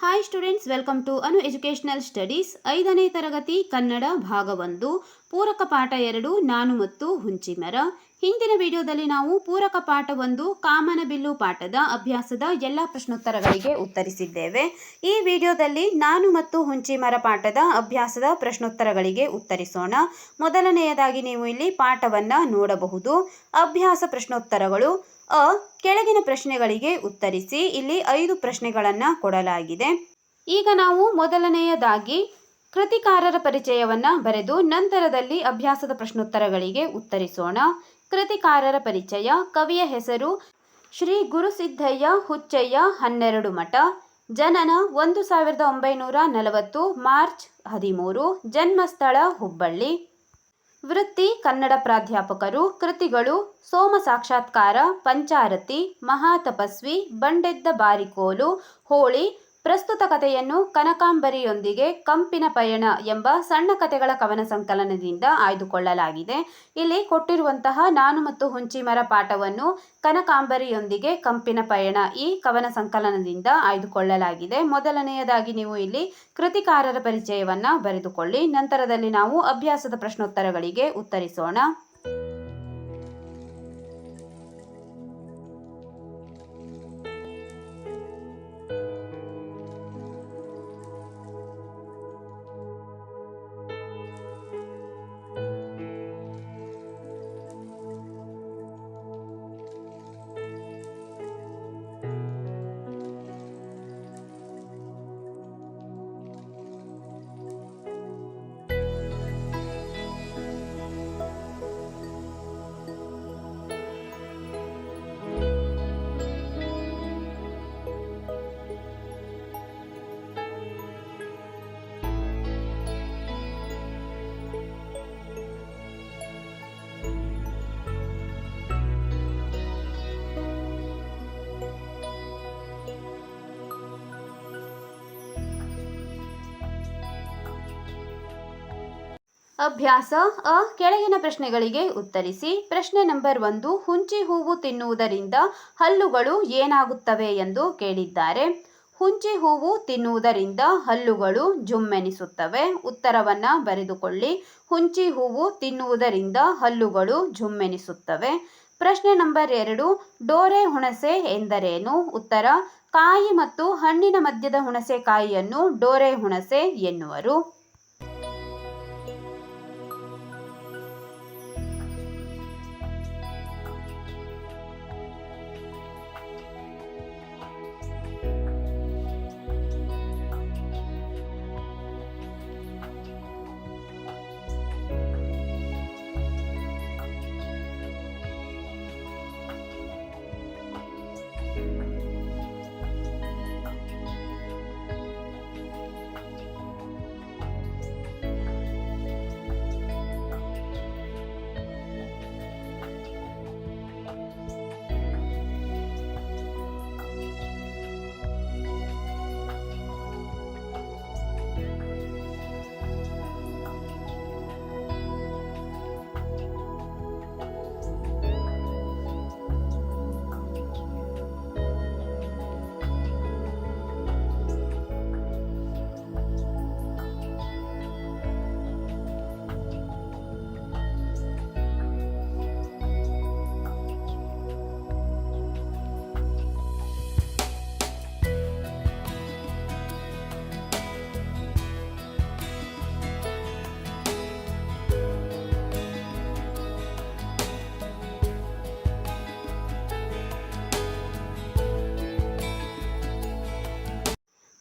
Hi students, welcome to Anu educational studies. 5ನೇ ತರಗತಿ ಕನ್ನಡ ಭಾಗ 1 ಪೂರಕ ಪಾಠ 2 ನಾನು ಮತ್ತು ಹುಂಚಿಮರ. ಹಿಂದಿನ ವಿಡಿಯೋದಲ್ಲಿ ನಾವು ಪೂರಕ ಪಾಠ 1 ಕಾಮನಬಿಲ್ಲು ಪಾಠದ ಅಭ್ಯಾಸದ ಎಲ್ಲ ಪ್ರಶ್ನೋತ್ತರಗಳಿಗೆ ಉತ್ತರಿಸಿದ್ದೇವೆ. ಈ ವಿಡಿಯೋದಲ್ಲಿ ನಾನು ಮತ್ತು ಹುಂಚಿಮರ ಪಾಠದ ಅಭ್ಯಾಸದ ಪ್ರಶ್ನೋತ್ತರಗಳಿಗೆ ಉತ್ತರಿಸೋಣ. ಮೊದಲನೆಯದಾಗಿ ನೀವು ಇಲ್ಲಿ ಪಾಠವನ್ನು ನೋಡಬಹುದು. ಅಭ್ಯಾಸ ಪ್ರಶ್ನೋತ್ತರಗಳು. ಕೆಳಗಿನ ಪ್ರಶ್ನೆಗಳಿಗೆ ಉತ್ತರಿಸಿ. ಇಲ್ಲಿ 5 ಪ್ರಶ್ನೆಗಳನ್ನು ಕೊಡಲಾಗಿದೆ. ಈಗ ನಾವು ಮೊದಲನೆಯದಾಗಿ ಕೃತಿಕಾರರ ಪರಿಚಯವನ್ನು ಬರೆದು ನಂತರದಲ್ಲಿ ಅಭ್ಯಾಸದ ಪ್ರಶ್ನೋತ್ತರಗಳಿಗೆ ಉತ್ತರಿಸೋಣ. ಕೃತಿಕಾರರ ಪರಿಚಯ. ಕವಿಯ ಹೆಸರು ಶ್ರೀ ಗುರುಸಿದ್ದಯ್ಯ ಹುಚ್ಚಯ್ಯ 12 ಮಠ. ಜನನ 1940 ಮಾರ್ಚ್ 13. ಜನ್ಮಸ್ಥಳ ಹುಬ್ಬಳ್ಳಿ. ವೃತ್ತಿ ಕನ್ನಡ ಪ್ರಾಧ್ಯಾಪಕರು. ಕೃತಿಗಳು ಸೋಮ ಸಾಕ್ಷಾತ್ಕಾರ, ಪಂಚಾರತಿ, ಮಹಾತಪಸ್ವಿ, ಬಂಡೆದ್ದ ಬಾರಿಕೋಲು, ಹೋಳಿ. ಪ್ರಸ್ತುತ ಕಥೆಯನ್ನು ಕನಕಾಂಬರಿಯೊಂದಿಗೆ ಕಂಪಿನ ಪಯಣ ಎಂಬ ಸಣ್ಣ ಕಥೆಗಳ ಕವನ ಸಂಕಲನದಿಂದ ಆಯ್ದುಕೊಳ್ಳಲಾಗಿದೆ. ಇಲ್ಲಿ ಕೊಟ್ಟಿರುವಂತಹ ನಾನು ಮತ್ತು ಹುಂಚಿಮರ ಪಾಠವನ್ನು ಕನಕಾಂಬರಿಯೊಂದಿಗೆ ಕಂಪಿನ ಪಯಣ ಈ ಕವನ ಸಂಕಲನದಿಂದ ಆಯ್ದುಕೊಳ್ಳಲಾಗಿದೆ. ಮೊದಲನೆಯದಾಗಿ ನೀವು ಇಲ್ಲಿ ಕೃತಿಕಾರರ ಪರಿಚಯವನ್ನು ಬರೆದುಕೊಳ್ಳಿ. ನಂತರದಲ್ಲಿ ನಾವು ಅಭ್ಯಾಸದ ಪ್ರಶ್ನೋತ್ತರಗಳಿಗೆ ಉತ್ತರಿಸೋಣ. ಅಭ್ಯಾಸ. ಕೆಳಗಿನ ಪ್ರಶ್ನೆಗಳಿಗೆ ಉತ್ತರಿಸಿ. ಪ್ರಶ್ನೆ ನಂಬರ್ 1. ಹುಂಚಿ ಹೂವು ತಿನ್ನುವುದರಿಂದ ಹಲ್ಲುಗಳು ಏನಾಗುತ್ತವೆ ಎಂದು ಕೇಳಿದ್ದಾರೆ. ಹುಂಚಿ ಹೂವು ತಿನ್ನುವುದರಿಂದ ಹಲ್ಲುಗಳು ಜುಮ್ಮೆನಿಸುತ್ತವೆ. ಉತ್ತರವನ್ನು ಬರೆದುಕೊಳ್ಳಿ. ಹುಂಚಿ ಹೂವು ತಿನ್ನುವುದರಿಂದ ಹಲ್ಲುಗಳು ಜುಮ್ಮೆನಿಸುತ್ತವೆ. ಪ್ರಶ್ನೆ ನಂಬರ್ 2. ಡೋರೆ ಹುಣಸೆ ಎಂದರೇನು? ಉತ್ತರ: ಕಾಯಿ ಮತ್ತು ಹಣ್ಣಿನ ಮಧ್ಯದ ಹುಣಸೆ ಕಾಯಿಯನ್ನು ಡೋರೆ ಹುಣಸೆ ಎನ್ನುವರು.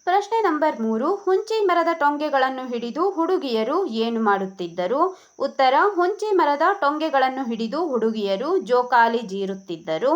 ಪ್ರಶ್ನೆ ನಂಬರ್ 3. ಹುಂಚಿ ಮರದ ಟೊಂಗೆಗಳನ್ನು ಹಿಡಿದು ಹುಡುಗಿಯರು ಏನು ಮಾಡುತ್ತಿದ್ದರು? ಉತ್ತರ: ಹುಂಚಿ ಮರದ ಟೊಂಗೆಗಳನ್ನು ಹಿಡಿದು ಹುಡುಗಿಯರು ಜೋಕಾಲಿ ಜೀರುತ್ತಿದ್ದರು.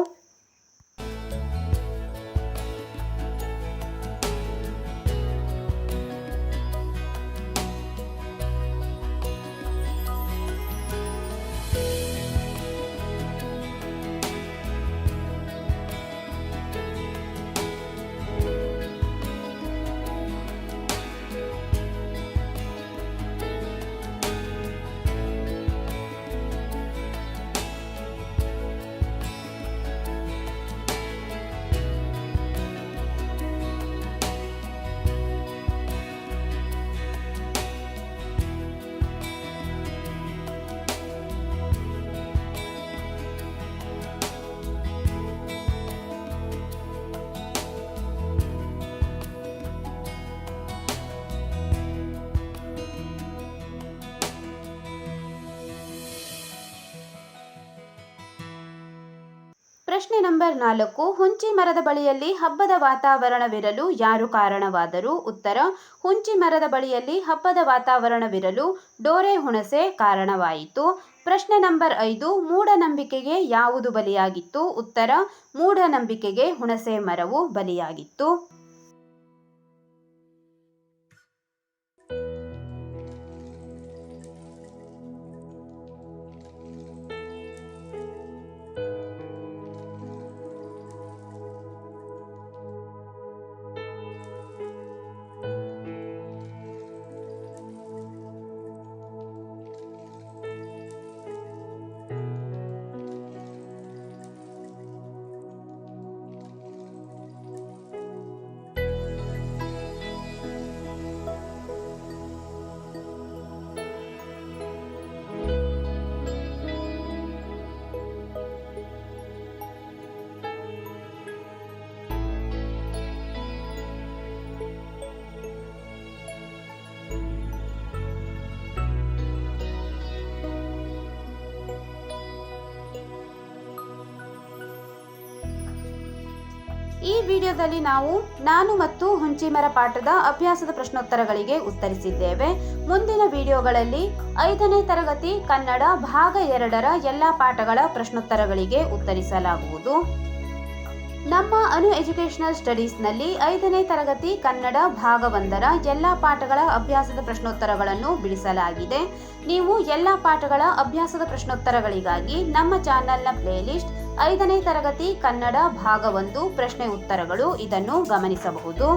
ಪ್ರಶ್ನೆ ನಂಬರ್ 4, ಹುಂಚಿ ಮರದ ಬಳಿಯಲ್ಲಿ ಹಬ್ಬದ ವಾತಾವರಣವಿರಲು ಯಾರು ಕಾರಣವಾದರು? ಉತ್ತರ, ಹುಂಚಿ ಮರದ ಬಳಿಯಲ್ಲಿ ಹಬ್ಬದ ವಾತಾವರಣವಿರಲು ಡೋರೆ ಹುಣಸೆ ಕಾರಣವಾಯಿತು. ಪ್ರಶ್ನೆ ನಂಬರ್ 5, ಮೂಢನಂಬಿಕೆಗೆ ಯಾವುದು ಬಲಿಯಾಗಿತ್ತು? ಉತ್ತರ, ಮೂಢನಂಬಿಕೆಗೆ ಹುಣಸೆ ಮರವು ಬಲಿಯಾಗಿತ್ತು. ಈ ವಿಡಿಯೋದಲ್ಲಿ ನಾವು ನಾನು ಮತ್ತು ಹುಂಚಿಮರ ಪಾಠದ ಅಭ್ಯಾಸದ ಪ್ರಶ್ನೋತ್ತರಗಳಿಗೆ ಉತ್ತರಿಸಿದ್ದೇವೆ. ಮುಂದಿನ ವಿಡಿಯೋಗಳಲ್ಲಿ 5ನೇ ತರಗತಿ ಕನ್ನಡ ಭಾಗ 2ರ ಎಲ್ಲ ಪಾಠಗಳ ಪ್ರಶ್ನೋತ್ತರಗಳಿಗೆ ಉತ್ತರಿಸಲಾಗುವುದು. ನಮ್ಮ ಅನು ಎಜುಕೇಷನಲ್ ಸ್ಟಡೀಸ್ನಲ್ಲಿ 5ನೇ ತರಗತಿ ಕನ್ನಡ ಭಾಗ 1ರ ಎಲ್ಲ ಪಾಠಗಳ ಅಭ್ಯಾಸದ ಪ್ರಶ್ನೋತ್ತರಗಳನ್ನು ಬಿಡಿಸಲಾಗಿದೆ. ನೀವು ಎಲ್ಲ ಪಾಠಗಳ ಅಭ್ಯಾಸದ ಪ್ರಶ್ನೋತ್ತರಗಳಿಗಾಗಿ ನಮ್ಮ ಚಾನೆಲ್ನ ಪ್ಲೇಲಿಸ್ಟ್ 5ನೇ ತರಗತಿ ಕನ್ನಡ ಭಾಗ 1 ಪ್ರಶ್ನೆ ಉತ್ತರಗಳು ಇದನ್ನು ಗಮನಿಸಬಹುದು.